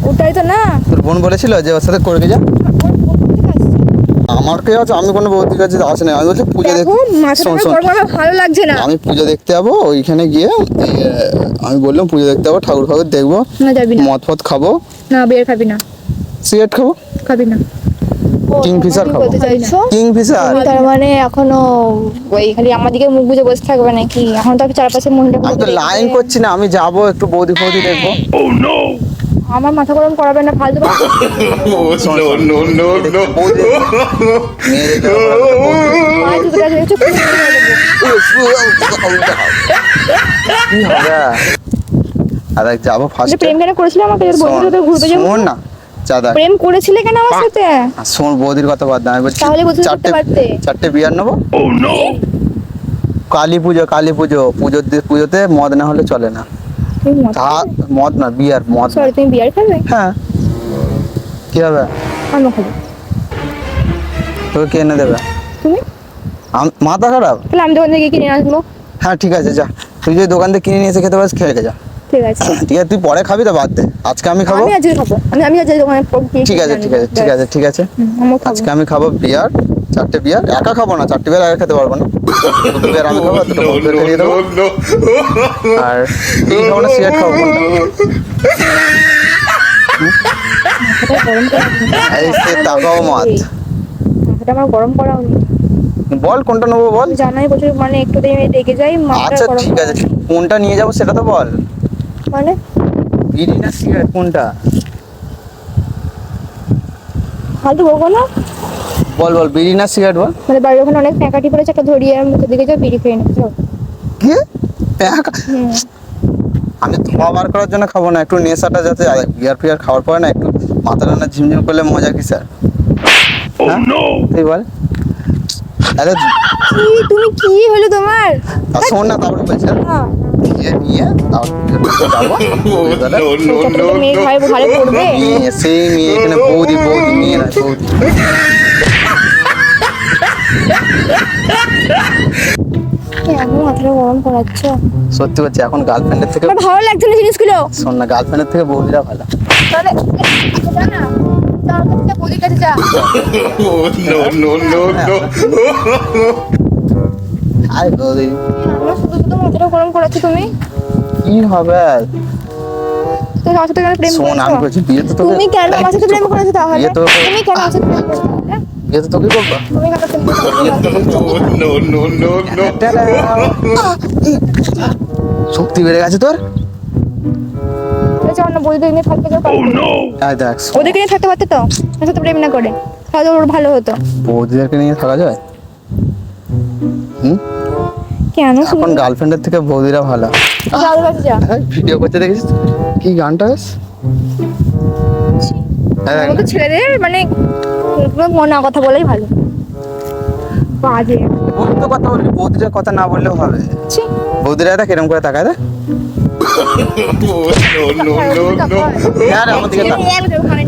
ওটাই তো না। তোর বোন বলেছিল যে ওর সাথে করে যা। আমার কে আছে, আমি কোনো বৌদির কাছে আসে না। আমি বলছি পুজো দেখতে। ভালো লাগছে না। আমি পুজো দেখতে যাবো, ওইখানে গিয়ে আমি বললাম পুজো দেখতে যাবো, ঠাকুর ফাকুর দেখবো, না যাবি না। মদ ফদ খাবো। না বিয়ার খাবি না। সিগারেট খাবো। খাবি না। কিংফিশার খাবো। কিংফিশার। তার মানে এখনো ওই খালি আমার দিকে মুখ বুজে বসে থাকবে নাকি? এখন তো চারপাশে মহিলা। আমি তো লাইন করছি না, আমি যাবো একটু বৌদি ফৌদি দেখবো। আমার মাথা গরম করাবে না ফালতু। আরে যাবো ফার্স্ট। প্রেম কেন করেছিলে আমাকে? বন্ধুদের সাথে ঘুরতে যাবো। শোন না চাঁদা, প্রেম করেছিলে কেন আমার সাথে? শোন বৌদির কথা বাদ দে। আমি বলছি তাহলে বলতে পারতে। চারটে বিয়ার নেবো। কালী পুজো পুজোতে মদ না হলে চলে না। মদ না বিয়ার, মদ। সরি, তুমি বিয়ার খাবে? হ্যাঁ, কি হবে? আমি খাবো। তোকে কে এনে দেবে? তুমি। মাথা খারাপ? তাহলে আমি দোকান থেকে কিনে আসবো। হ্যাঁ ঠিক আছে, যা। তুই যদি দোকান থেকে কিনে নিয়ে এসে খেতে পারিস, খেয়ে যা। ঠিক আছে ঠিক আছে, তুই পরে খাবি তো বাদ দে। আজকে আমি খাবো। আমি আজকে খাবো। আমি আজকে দোকানে ঠিক আছে আজকে আমি খাবো বিয়ার, চারটে বিয়ার। একা খাবো না, চারটে বিয়ার একা খেতে পারবো না। দুটো বিয়ার আমি খাবো, দুটো বন্ধুদের খেয়ে দেবো। আর তুই খাবো না, সিগারেট খাবো কোনটা? এই সে তাকাও মত। মাথাটা আমার গরম করাও নি। বল কোনটা নেবো বল। জানাই প্রচুর, মানে একটু রেগে যাই। আচ্ছা ঠিক আছে, কোনটা নিয়ে যাবো সেটা তো বল। মানে বিড়ি না সিগারেট কোনটা? ফালতু বলবো না। বল বিড়ি না সিগারেট বল। মানে বাড়ির ওখানে অনেক প্যাকাটি পড়েছে, একটা ধরিয়ে মুখের দিকে যাও, বিড়ি খেয়ে নিচ্ছ। কি আমি ধোয়া বার করার জন্য খাবো না, একটু নেশাটা যাতে বিয়ার ফিয়ার খাওয়ার পরে না একটু মাথা টানা ঝিমঝিম করলে মজা কি স্যার? তুই বল। আরে তুমি কি হলো তোমার? শোন না, তারপরে বলছি নিয়ে মেয়ে ঘরে ঘরে পড়বে। সেই মেয়ে এখানে বৌদি নিয়ে না বৌদি। এখন মাথাটা গরম করাচ্ছ। সত্যি বলছি, এখন গার্লফ্রেন্ডের থেকে ভালো লাগছে না জিনিসগুলো। শোন না, গার্লফ্রেন্ডের থেকে বৌদিরা ভালো। তাহলে জানা তার কাছে বৌদির কাছে যা। আয় বৌদি, আমার শুধু শুধু মাথাটা গরম করাচ্ছ তুমি। কি হবে? তুমি আমার সাথে কেন প্রেম শোন, আমি বলছি বিয়ে তো তোকে। তুমি কেন আমার সাথে প্রেম করেছো তাহলে? বিয়ে তো তুমি কেন আমার সাথে প্রেম করেছো? বিয়ে তো তোকে করবা। তুমি কেন প্রেম করেছো? শক্তি বেড়ে গেছে তোর। অন্য বৌদিদের নিয়ে থাকতে যাও। আয় দেখ, ওদেরকে নিয়ে থাকতে পারতে তো, আমার সাথে প্রেম না করে, তাহলে ওর ভালো হতো। বৌদিদেরকে নিয়ে থাকা যায়? কেন? এখন গার্লফ্রেন্ডের থেকে বৌদিরা ভালো। ভিডিও করতে দেখেছিস কি গানটা? ছেলেদের মানে মনে কথা বলেই ভালো। বাজে তো কথা বলবি, বৌদিদের কথা না বললেও হবে। বৌদিরা এটা কিরম করে তাকায় দেখ।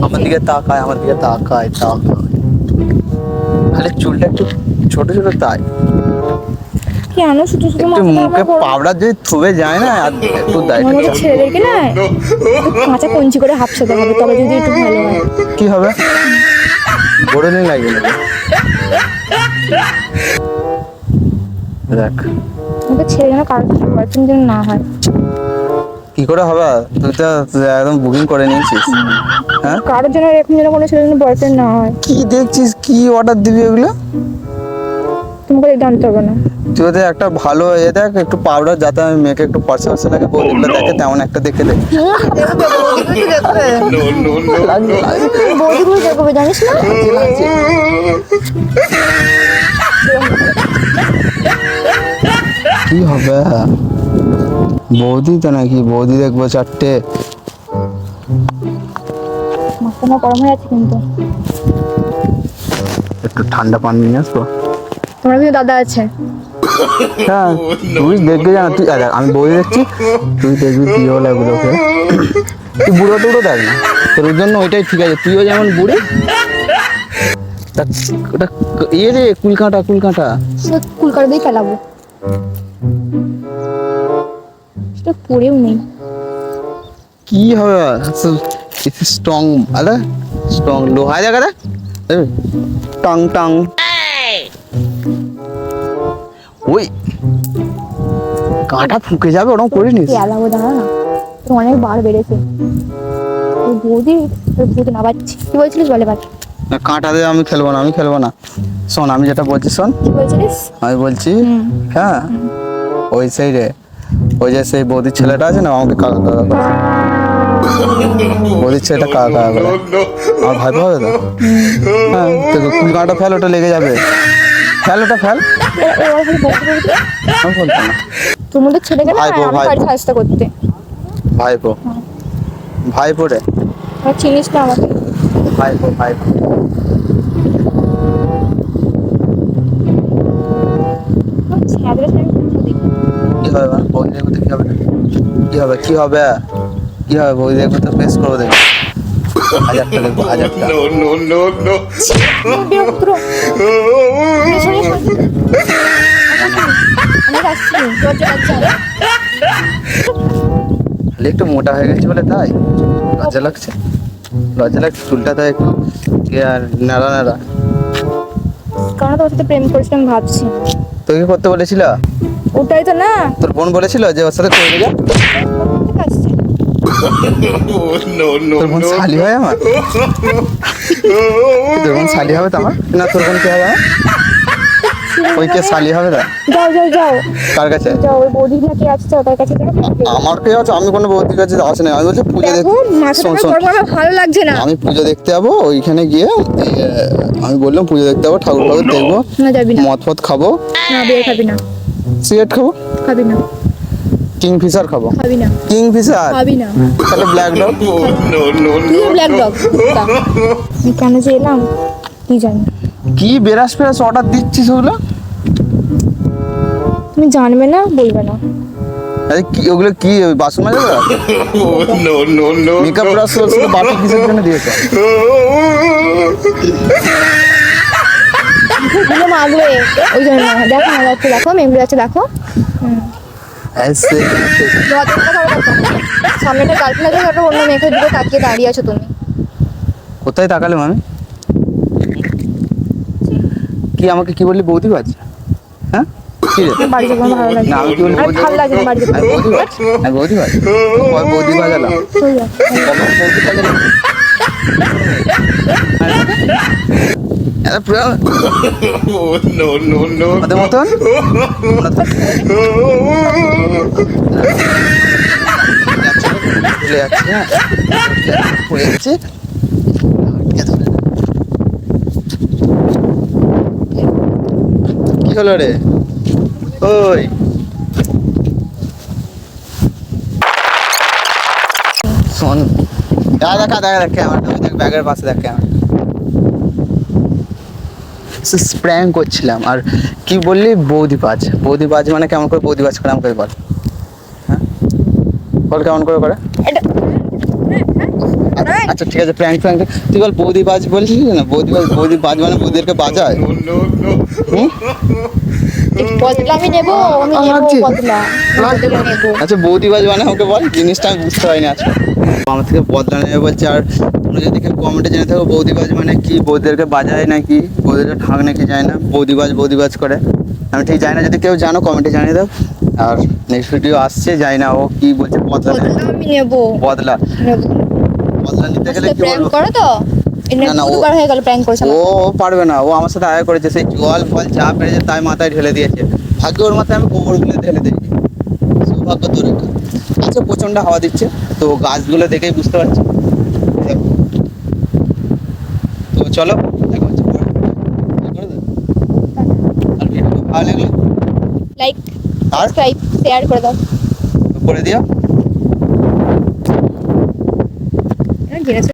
আমার দিকে তাকায়। আরে চুলটা একটু ছোট তাই। কেন শুধু শুধু মুখে পাউডার যদি থুবে যায় না, আর একটু ছেলেদেরকে না কাঁচা কঞ্চি করে হাফসাতে হবে, তবে যদি একটু ভালো হয়। কি হবে? বড় দিন লাগে দেখ। ছেলে যেন কারোর বয়ফ্রেন্ড যেন না হয়। কি করে হবে? তুই তো একদম বুকিং করে নিয়েছিস। হ্যাঁ, কারোর জন্য এরকম যেন কোনো ছেলে যেন বয়ফ্রেন্ড না হয়। কি দেখছিস? কি অর্ডার দিবি এগুলো? তোমাকে জানতে হবে না। তুই ওদের একটা ভালো দেখ, একটু পাউডার, যাতে আমি মেয়েকে একটু পার্সে লাগে, বৌদিগুলো দেখে তেমন একটা দেখে দেখ। বৌদিগুলো দেখবে, জানিস না? কি হবে? বৌদি তো নাকি বৌদি দেখবো চারটে। মাথা গরম হয়ে যাচ্ছে কিন্তু। একটু ঠান্ডা পানি নিয়ে আসবো। তোমার কিন্তু দাদা আছে। হ্যাঁ, তুই দেখবি জানা। তুই আমি বৌদি দেখছি, তুই দেখবি বিয়ে লাগবে ওকে। তুই বুড়ো টুড়ো দেখ না, তোর জন্য ওইটাই ঠিক আছে। তুইও যেমন বুড়ি, ওটা ইয়ে রে, কুলকাঁটা দিয়ে ফেলাবো। সেটা পড়েও নেই। কি হবে? স্ট্রং আরে স্ট্রং লোহায় দেখা দে টং টং ওই কাঁটা ফুকে যাবে ওরকম করিনিস কি আলাদা দাঁড়া না, তোর অনেক বার বেড়েছে। তোর বৌদি না বাচ্চি, কি বলছিলিস বলে বাচ্চি? না, কাঁটা দিয়ে আমি খেলবো না, আমি খেলবো না। শোন আমি যেটা বলছি শোন, কি বলছিলিস? আমি বলছি হ্যাঁ ওই সেই রে, ওই যে সেই বৌদির ছেলেটা আছে না আমাকে কাকা কাকা করে, বৌদির ছেলেটা কাকা কাকা করে, আমার ভাই হবে তো হ্যাঁ, তো কুল কাঁটা ফেল, ওটা লেগে যাবে, ফেল ওটা ফেল। আমি বলতাম না, তোর মধ্যে ছেড়ে গেলে ভাইপো, আমি ভাইপো। পারি সাজটা করতে। ভাইপো ভাইপো রে, আর চিনিস না আমাকে। ভাইপো ভাইপো। ছাদরে আমি ফটো দেখি। কি হবে মানে বৌদি দেখবো তো কি হবে, কি হবে কি হবে কি হবে, বৌদি দেখবো তো বেশ করবো দেখবো, 1000টা দেখবো 1000টা। বিরক্ত। আমি আসছি, দরজা লাগছে। খালি একটু মোটা হয়ে গেছে বলে তাই লজ্জা লাগছে, লজ্জা লাগছে, চুলটা তাই একটু কি আর নাড়া নাড়া। কারণ তোর সাথে প্রেম করেছিলাম ভাবছি। তোকে কি করতে বলেছিল? ওটাই তো না। তোর বোন বলেছিল যে ওর সাথে করে যা? ঠিক আছে। তোর বোন শালি হয় আমার? তোর বোন শালি হবে তো আমার? না তোর বোন কি হবে আমার? ওই কে শালি হবে না? যাও যাও যাও কার কাছে? যাও, ওই বৌদি না কে আছে ওটার কাছে যাও। আমার কে আছে? আমি কোনো বৌদির কাছে আসে না, আমি বলছি পুজো দেখ। দেখো মাথাটা শোন শোন, আমার ভালো লাগছে না। আমি পুজো দেখতে যাবো, ওইখানে গিয়ে আমি বললাম পুজো দেখতে যাবো, ঠাকুর ঠাকুর দেখবো, না যাবি না। মদ ফদ খাবো, না বিয়ে খাবি না। সিগারেট খাবো, খাবি না। কিংফিশার খাবো। খাবি না। কিংফিশার খাবি না। তাহলে ব্ল্যাক ডগ। তুই ব্ল্যাক ডগ। আমি কেন যে এলাম কি জানি। কি বেরাস ফেরাস অর্ডার দিচ্ছিস ওগুলো? তুমি জানবে না, বলবে না। আরে কি ওগুলো কি ওই বাসন মাজা মেকআপ ব্রাশ বাটি কিসের জন্য দিয়েছে? এগুলো মাগবে ওই জন্য। দেখো না যাচ্ছে, দেখো মেমরি আছে দেখো। ऐसे সামনেটা গার্লফ্রেন্ড আছে, একটা অন্য মেয়েকে দিকে তাকিয়ে দাঁড়িয়ে আছো তুমি। কোথায় তাকালে মামি? কি আমাকে কি বললি বৌদি বাজ? হ্যাঁ কি রে? আমার বাড়ি যাবো, আমার ভালো লাগে না আমি কি বললি আর ভালো লাগে না বাড়ি যেতে। আমি বৌদি বাজ, আমি বৌদি বাজ, ওই বৌদি বাজালাম, চলে যাও। কখন বৌদি বাজালাম? এটা পুরো ওদের মতন ভুলে যাচ্ছি, হ্যাঁ ভুলে যাচ্ছি। কি হলো রে? ওই শোন, দেখা দেখা দেখ ক্যামেরাটা, ওই দেখ ব্যাগের পাশে দেখ ক্যামেরা। প্র্যাঙ্ক করছিলাম। আর কি বললি বৌদি বাজ? বৌদি বাজ মানে কেমন করে বৌদি বাজ করে আমাকে বল, হ্যাঁ বল কেমন করে করে? আচ্ছা ঠিক আছে, প্র্যাঙ্ক ফ্র্যাঙ্ক তুই বল। বৌদি বাজ বলছিস না, বৌদি বাজ, বৌদি বাজ মানে বৌদিদেরকে বাজায়। হুম? বদলা আমি নেবো, আমি নেবো বদলা। বদলা নেবো। আচ্ছা বৌদি বাজ মানে আমাকে বল, জিনিসটা আমি বুঝতে পারিনি আজকে। আমার থেকে বদলা নেবে বলছে। আর তোমরা যদি কেউ কমেন্টে জেনে থাকো বৌদি বাজ মানে কি, বৌদিদেরকে বাজায় নাকি, বৌদিদের ঠাক নাকি যায় না, বৌদি বাজ করে, আমি ঠিক জানি না। যদি কেউ জানো কমেন্টে জানিয়ে দাও। আর নেক্সট ভিডিও আসছে, জানি না ও কি বলছে, বদলা নেবে। বদলা আমি নেবো, বদলা নেবো। বদলা নিতে গেলে কি প্র্যাঙ্ক বলবো? করো তো। না, না, ও- দুবার হয়ে গেল প্র্যাঙ্ক করেছে ও পারবে না, ও আমার সাথে আয়া করেছে, সেই জল ফল যা পেরেছে তাই মাথায় ঢেলে দিয়েছে। ভাগ্য ওর মাথায় আমি গোবর গুলো ঢেলে দিয়েছি, সৌভাগ্য তোর একটা। আচ্ছা প্রচন্ড হাওয়া দিচ্ছে, তো গাছগুলো দেখেই বুঝতে পারছি। দেখো। তো চলো দেখা হচ্ছে পরে। আর ভিডিও ভালো লাগলে লাইক, আর সাবস্ক্রাইব, শেয়ার করে দাও। করে দিও। জেনেছো